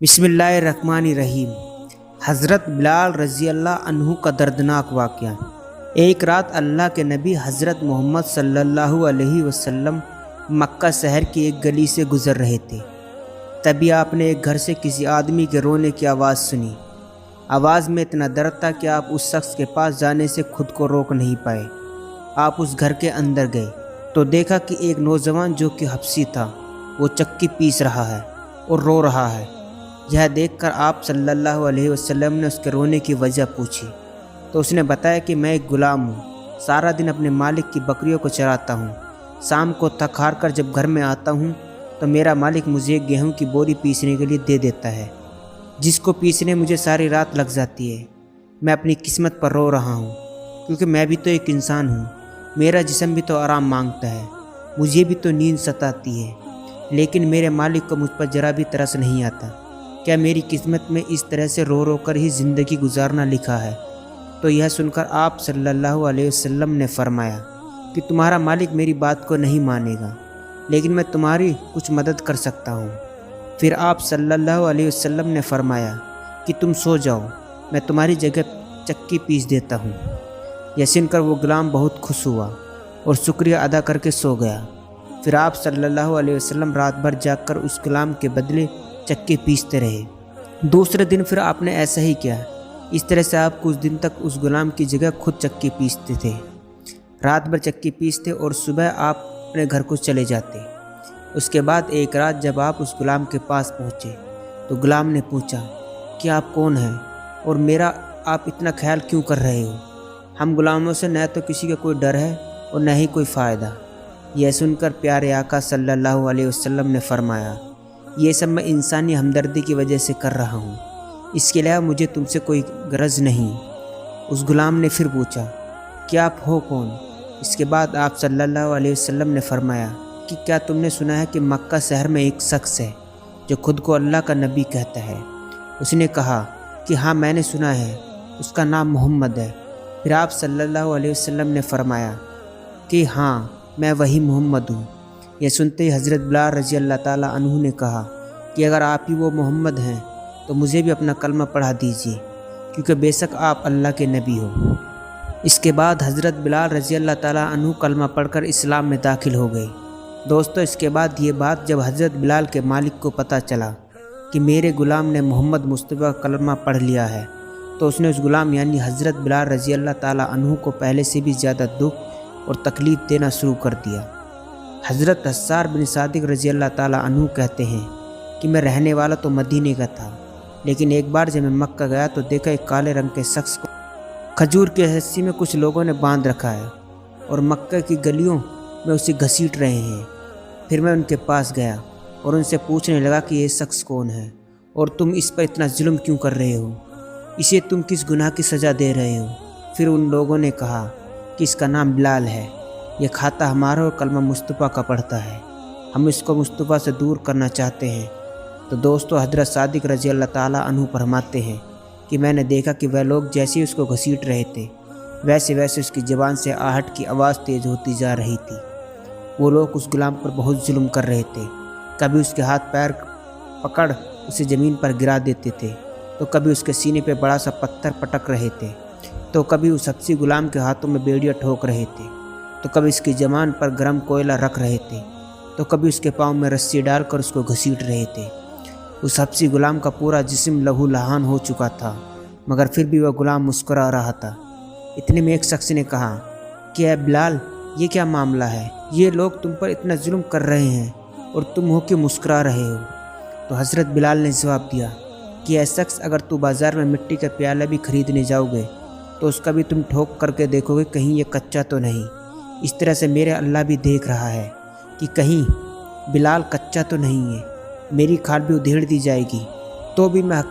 بسم اللہ الرحمن الرحیم۔ حضرت بلال رضی اللہ عنہ کا دردناک واقعہ۔ ایک رات اللہ کے نبی حضرت محمد صلی اللہ علیہ وسلم مکہ شہر کی ایک گلی سے گزر رہے تھے۔ تبھی آپ نے ایک گھر سے کسی آدمی کے رونے کی آواز سنی۔ آواز میں اتنا درد تھا کہ آپ اس شخص کے پاس جانے سے خود کو روک نہیں پائے۔ آپ اس گھر کے اندر گئے تو دیکھا کہ ایک نوجوان جو کہ حبشی تھا وہ چکی پیس رہا ہے اور رو رہا ہے۔ یہ دیکھ کر آپ صلی اللہ علیہ وسلم نے اس کے رونے کی وجہ پوچھی تو اس نے بتایا کہ میں ایک غلام ہوں، سارا دن اپنے مالک کی بکریوں کو چراتا ہوں۔ شام کو تھک ہار کر جب گھر میں آتا ہوں تو میرا مالک مجھے گیہوں کی بوری پیسنے کے لیے دے دیتا ہے، جس کو پیسنے مجھے ساری رات لگ جاتی ہے۔ میں اپنی قسمت پر رو رہا ہوں کیونکہ میں بھی تو ایک انسان ہوں، میرا جسم بھی تو آرام مانگتا ہے، مجھے بھی تو نیند ستاتی ہے، لیکن میرے مالک کو مجھ پر ذرا بھی ترس نہیں آتا۔ کیا میری قسمت میں اس طرح سے رو رو کر ہی زندگی گزارنا لکھا ہے؟ تو یہ سن کر آپ صلی اللہ علیہ وسلم نے فرمایا کہ تمہارا مالک میری بات کو نہیں مانے گا، لیکن میں تمہاری کچھ مدد کر سکتا ہوں۔ پھر آپ صلی اللہ علیہ وسلم نے فرمایا کہ تم سو جاؤ، میں تمہاری جگہ چکی پیس دیتا ہوں۔ یہ سن کر وہ غلام بہت خوش ہوا اور شکریہ ادا کر کے سو گیا۔ پھر آپ صلی اللہ علیہ وسلم رات بھر جاگ کر اس غلام کے بدلے چکی پیستے رہے۔ دوسرے دن پھر آپ نے ایسا ہی کیا۔ اس طرح سے آپ کچھ دن تک اس غلام کی جگہ خود چکی پیستے تھے، رات بھر چکی پیستے اور صبح آپ اپنے گھر کو چلے جاتے۔ اس کے بعد ایک رات جب آپ اس غلام کے پاس پہنچے تو غلام نے پوچھا کہ آپ کون ہیں اور میرا آپ اتنا خیال کیوں کر رہے ہو؟ ہم غلاموں سے نہ تو کسی کا کوئی ڈر ہے اور نہ ہی کوئی فائدہ۔ یہ سن کر پیارے آقا صلی اللہ علیہ وسلم نے فرمایا یہ سب میں انسانی ہمدردی کی وجہ سے کر رہا ہوں، اس کے علاوہ مجھے تم سے کوئی غرض نہیں۔ اس غلام نے پھر پوچھا کہ آپ ہو کون؟ اس کے بعد آپ صلی اللہ علیہ وسلم نے فرمایا کہ کیا تم نے سنا ہے کہ مکہ شہر میں ایک شخص ہے جو خود کو اللہ کا نبی کہتا ہے؟ اس نے کہا کہ ہاں میں نے سنا ہے، اس کا نام محمد ہے۔ پھر آپ صلی اللہ علیہ وسلم نے فرمایا کہ ہاں میں وہی محمد ہوں۔ یہ سنتے ہی حضرت بلال رضی اللہ تعالیٰ عنہ نے کہا کہ اگر آپ ہی وہ محمد ہیں تو مجھے بھی اپنا کلمہ پڑھا دیجیے، کیونکہ بے شک آپ اللہ کے نبی ہو۔ اس کے بعد حضرت بلال رضی اللہ تعالیٰ عنہ کلمہ پڑھ کر اسلام میں داخل ہو گئے۔ دوستو اس کے بعد یہ بات جب حضرت بلال کے مالک کو پتہ چلا کہ میرے غلام نے محمد مصطفیٰ کا کلمہ پڑھ لیا ہے تو اس نے اس غلام یعنی حضرت بلال رضی اللہ تعالیٰ عنہ کو پہلے سے بھی زیادہ دکھ اور تکلیف دینا شروع کر دیا۔ حضرت حسار بن صادق رضی اللہ تعالیٰ عنہ کہتے ہیں کہ میں رہنے والا تو مدینے کا تھا، لیکن ایک بار جب میں مکہ گیا تو دیکھا ایک کالے رنگ کے شخص کو کھجور کی رسی میں کچھ لوگوں نے باندھ رکھا ہے اور مکہ کی گلیوں میں اسے گھسیٹ رہے ہیں۔ پھر میں ان کے پاس گیا اور ان سے پوچھنے لگا کہ یہ شخص کون ہے اور تم اس پر اتنا ظلم کیوں کر رہے ہو؟ اسے تم کس گناہ کی سزا دے رہے ہو؟ پھر ان لوگوں نے کہا کہ اس کا نام بلال ہے، یہ کھاتا ہمارا اور کلمہ مصطفیٰ کا پڑھتا ہے، ہم اس کو مصطفیٰ سے دور کرنا چاہتے ہیں۔ تو دوستو حضرت صادق رضی اللہ تعالیٰ عنہ فرماتے ہیں کہ میں نے دیکھا کہ وہ لوگ جیسے ہی اس کو گھسیٹ رہے تھے ویسے ویسے اس کی زبان سے آہٹ کی آواز تیز ہوتی جا رہی تھی۔ وہ لوگ اس غلام پر بہت ظلم کر رہے تھے، کبھی اس کے ہاتھ پیر پکڑ اسے زمین پر گرا دیتے تھے، تو کبھی اس کے سینے پہ بڑا سا پتھر پٹک رہے تھے، تو کبھی اس حبشی غلام کے ہاتھوں میں بیڑیاں ٹھوک رہے تھے، تو کبھی اس کی زبان پر گرم کوئلہ رکھ رہے تھے، تو کبھی اس کے پاؤں میں رسی ڈال کر اس کو گھسیٹ رہے تھے۔ اس حبشی غلام کا پورا جسم لہو لہان ہو چکا تھا، مگر پھر بھی وہ غلام مسکرا رہا تھا۔ اتنے میں ایک شخص نے کہا کہ اے بلال، یہ کیا معاملہ ہے؟ یہ لوگ تم پر اتنا ظلم کر رہے ہیں اور تم ہو کہ مسکرا رہے ہو؟ تو حضرت بلال نے جواب دیا کہ اے شخص، اگر تو بازار میں مٹی کا پیالہ بھی خریدنے جاؤ گے تو اس کا بھی تم ٹھوک کر کے دیکھو گے کہیں یہ کچا تو نہیں۔ اس طرح سے میرے اللہ بھی دیکھ رہا ہے کہ کہیں بلال کچا تو نہیں ہے، میری کھال بھی ادھیڑ دی جائے گی تو بھی میں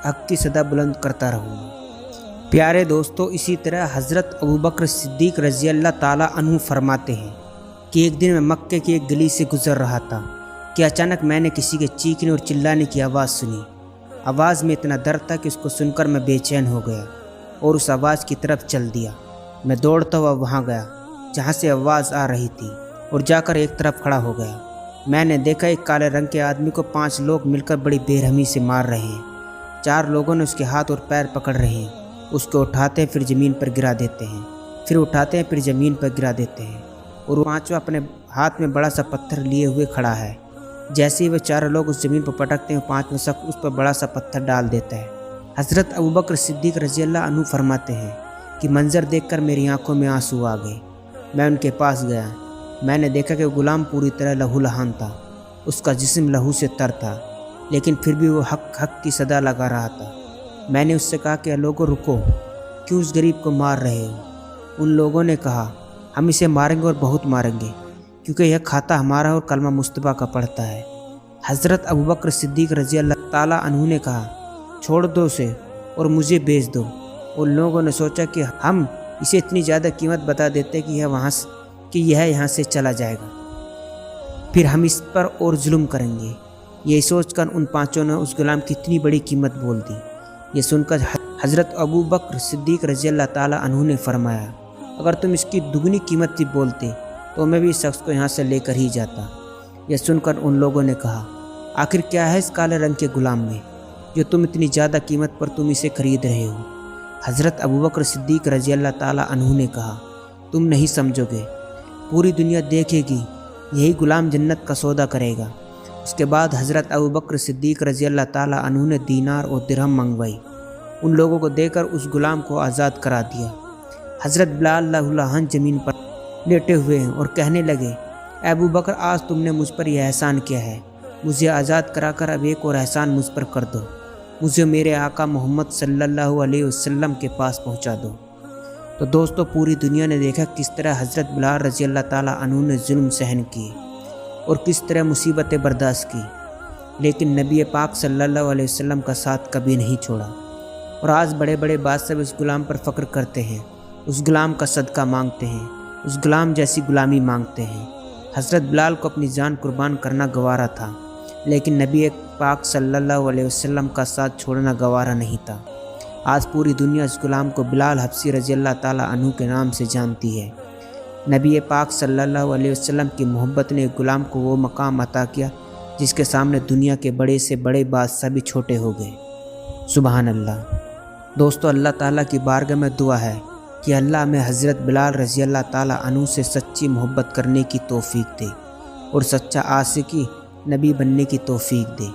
حق کی صدا بلند کرتا رہوں گا۔ پیارے دوستو اسی طرح حضرت ابوبکر صدیق رضی اللہ تعالیٰ عنہ فرماتے ہیں کہ ایک دن میں مکے کی ایک گلی سے گزر رہا تھا کہ اچانک میں نے کسی کے چیخنے اور چلانے کی آواز سنی۔ آواز میں اتنا درد تھا کہ اس کو سن کر میں بے چین ہو گیا اور اس آواز کی طرف چل دیا۔ میں دوڑتا ہوا وہاں گیا جہاں سے آواز آ رہی تھی اور جا کر ایک طرف کھڑا ہو گیا۔ میں نے دیکھا ایک کالے رنگ کے آدمی کو 5 لوگ مل کر بڑی بےرحمی سے مار رہے ہیں۔ 4 لوگوں نے اس کے ہاتھ اور پیر پکڑ رہے ہیں، اس کو اٹھاتے ہیں پھر زمین پر گرا دیتے ہیں، پھر اٹھاتے ہیں پھر زمین پر گرا دیتے ہیں، اور وہ 5واں اپنے ہاتھ میں بڑا سا پتھر لیے ہوئے کھڑا ہے۔ جیسے ہی وہ 4 لوگ اس زمین پر پٹکتے ہیں، 5واں شخص اس پر بڑا سا پتھر ڈال دیتا ہے۔ حضرت ابوبکر صدیق رضی اللہ عنہ فرماتے ہیں کہ منظر دیکھ کر میری آنکھوں میں آنسو آ گئے۔ میں ان کے پاس گیا، میں نے دیکھا کہ وہ غلام پوری طرح لہو لہان تھا، اس کا جسم لہو سے تر تھا، لیکن پھر بھی وہ حق حق کی صدا لگا رہا تھا۔ میں نے اس سے کہا کہ لوگوں رکو، کیوں اس غریب کو مار رہے ہو؟ ان لوگوں نے کہا ہم اسے ماریں گے اور بہت ماریں گے، کیونکہ یہ کھاتا ہمارا اور کلمہ مصطفیٰ کا پڑھتا ہے۔ حضرت ابوبکر صدیق رضی اللہ تعالیٰ عنہ نے کہا چھوڑ دو اسے اور مجھے بیچ دو۔ ان لوگوں نے سوچا کہ ہم اسے اتنی زیادہ قیمت بتا دیتے کہ یہ یہاں سے چلا جائے گا، پھر ہم اس پر اور ظلم کریں گے۔ یہ سوچ کر ان 5 نے اس غلام کی اتنی بڑی قیمت بول دی۔ یہ سن کر حضرت ابوبکر صدیق رضی اللہ تعالیٰ عنہ نے فرمایا اگر تم اس کی دگنی قیمت بھی بولتے تو میں بھی اس شخص کو یہاں سے لے کر ہی جاتا۔ یہ سن کر ان لوگوں نے کہا آخر کیا ہے اس کالے رنگ کے غلام میں جو تم اتنی زیادہ قیمت پر تم اسے خرید رہے ہو؟ حضرت ابوبکر صدیق رضی اللہ تعالیٰ عنہ نے کہا تم نہیں سمجھو گے، پوری دنیا دیکھے گی، یہی غلام جنت کا سودا کرے گا۔ اس کے بعد حضرت ابوبکر صدیق رضی اللہ تعالیٰ عنہ نے دینار اور درہم منگوائی، ان لوگوں کو دے کر اس غلام کو آزاد کرا دیا۔ حضرت بلال لہو لہان زمین پر لیٹے ہوئے ہیں اور کہنے لگے اے ابوبکر آج تم نے مجھ پر یہ احسان کیا ہے، مجھے آزاد کرا کر اب ایک اور احسان مجھ پر کر دو، مجھے میرے آقا محمد صلی اللہ علیہ وسلم کے پاس پہنچا دو۔ تو دوستو پوری دنیا نے دیکھا کس طرح حضرت بلال رضی اللہ تعالیٰ عنہ نے ظلم سہن کیے اور کس طرح مصیبتیں برداشت کی، لیکن نبی پاک صلی اللہ علیہ وسلم کا ساتھ کبھی نہیں چھوڑا۔ اور آج بڑے بڑے بادشاہ اس غلام پر فخر کرتے ہیں، اس غلام کا صدقہ مانگتے ہیں، اس غلام جیسی غلامی مانگتے ہیں۔ حضرت بلال کو اپنی جان قربان کرنا گوارا تھا، لیکن نبی پاک صلی اللہ علیہ وسلم کا ساتھ چھوڑنا گوارا نہیں تھا۔ آج پوری دنیا اس غلام کو بلال حبشی رضی اللہ تعالیٰ عنہ کے نام سے جانتی ہے۔ نبی پاک صلی اللہ علیہ وسلم کی محبت نے غلام کو وہ مقام عطا کیا جس کے سامنے دنیا کے بڑے سے بڑے بادشاہ بھی چھوٹے ہو گئے۔ سبحان اللہ۔ دوستو اللہ تعالیٰ کی بارگاہ میں دعا ہے کہ اللہ ہمیں حضرت بلال رضی اللہ تعالیٰ عنہ سے سچی محبت کرنے کی توفیق دے اور سچا عاشقی نبی بننے کی توفیق دے۔